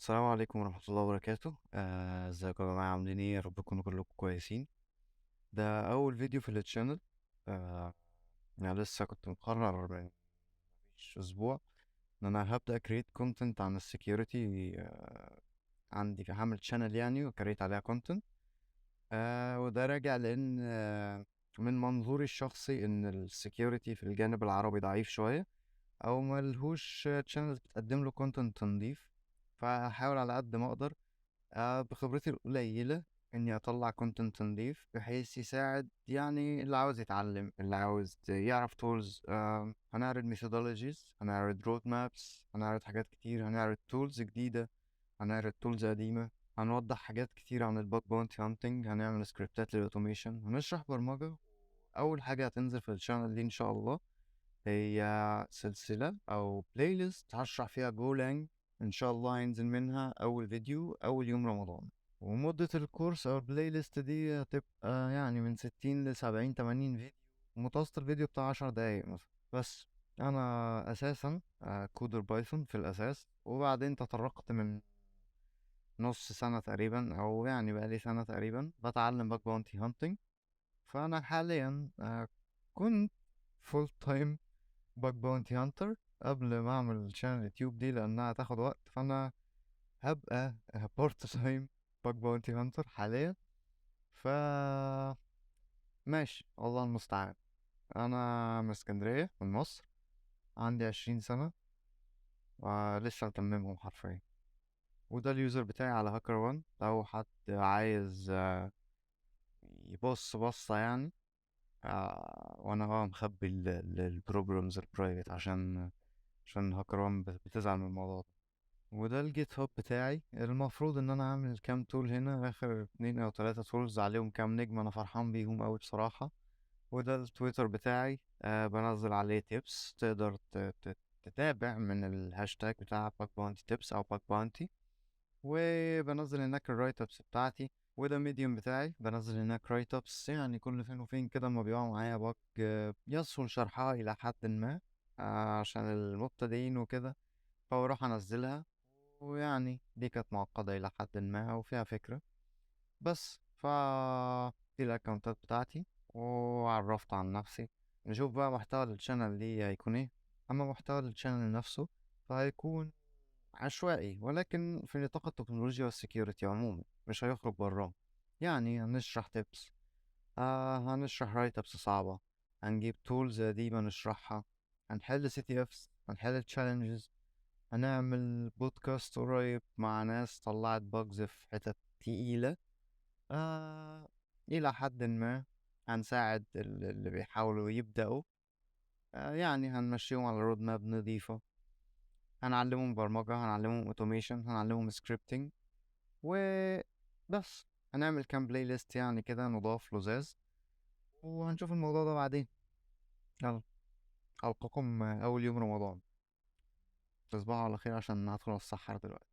السلام عليكم ورحمة الله وبركاته. ازيكم يا جماعة؟ عاملين ايه؟ يا رب تكونوا كلكم كويسين. ده أول فيديو في التشانل. آه يعني لسه كنت مقرر من مفيش أسبوع إن أنا هبدأ كريت كونتنت عن السكيورتي. عندي هعمل تشانل يعني وكريت عليها كونتنت. وده راجع لأن من منظوري الشخصي إن السكيورتي في الجانب العربي ضعيف شوية، أو ملهوش تشانلز بتقدم له كونتنت نضيف. فهحاول على قد ما أقدر بخبرتي القليلة إني أطلع كونتنت نضيف بحيث يساعد يعني اللي عاوز يتعلم، اللي عاوز يعرف تولز. هنعرض ميثودولوجيز، هنعرض رود مابس، هنعرض حاجات كتير، هنعرض تولز جديدة، هنعرض تولز قديمة، هنوضح حاجات كتير عن الباج بونتي هانتنج، هنعمل سكريبتات للأوتوميشن، هنشرح برمجة. أول حاجة هتنزل في الشانل دي إن شاء الله هي سلسلة أو بلاي ليست هشرح فيها جولانج. إن شاء الله هينزل منها أول فيديو أول يوم رمضان. ومدة الكورس أو البلاي ليست دي هتبقى يعني من 60 ل70 80 فيديو. متوسط الفيديو بتاع 10 دقايق مثلا. بس أنا أساسا كودر بايثون في الأساس، وبعدين تطرقت من نص سنة تقريبا، أو يعني بقالي سنة تقريبا بتعلم باك باونتي هانتنج. فأنا حاليا كنت فول تايم باج باونتي هانتر قبل ما اعمل شانل يوتيوب دي لانها هتاخد وقت. فانا هبقى بارت تايم باج باونتي هانتر حاليا. ف ماشي، الله المستعان. انا من اسكندريه، من مصر، عندي 20 سنه ولسه متممهم حرفيا. وده اليوزر بتاعي على هاكر وان لو حد عايز يبص بصة يعني. وانا مخبي البروجرامز البرايفت عشان هاكر وان بتزعل من الموضوع ده. وده الجيت هاب بتاعي. المفروض ان انا اعمل كام تول هنا، اخر 2 او 3 تولز عليهم كام نجم انا فرحان بيهم اوي بصراحة. وده التويتر بتاعي، بنزل عليه تيبس، تقدر تتابع من الهاشتاج بتاع باك بانتي تيبس او باك بانتي. وبنزل هناك الرايت ابس بتاعتي. وده ميديوم بتاعي، بنزل هناك رايت ابس يعني كل فين وفين كده اما بيقع معايا باك يسهل شرحها الى حد ما، عشان المبتدئين وكده، فبروح انزلها. ويعني دي كانت معقدة إلى حد ما وفيها فكرة. بس دي الأكونتات بتاعتي، وعرفت عن نفسي. نشوف بقى محتوى الشانل دي هيكون ايه. أما محتوى الشانل نفسه فهيكون عشوائي، ولكن في نطاق التكنولوجيا والسكيورتي عموما، مش هيخرج براه. يعني هنشرح تيبس، هنشرح رايت ابس صعبة، هنجيب تولز قديمة نشرحها، هنحل سي تي افس، هنحل تشالنجز، هنعمل بودكاست قريب مع ناس طلعت باجز في حتت تقيلة. آه إلى حد ما هنساعد اللي بيحاولوا يبدأوا. يعني هنمشيهم على رود ماب نضيفة، هنعلمهم برمجة، هنعلمهم اوتوميشن، هنعلمهم سكريبتنج. وبس هنعمل كام بلاي ليست يعني كده نضاف لزاز، وهنشوف الموضوع ده بعدين. يلا، ألقاكم أول يوم رمضان. تصبحوا على خير عشان هدخل أتسحر دلوقتي.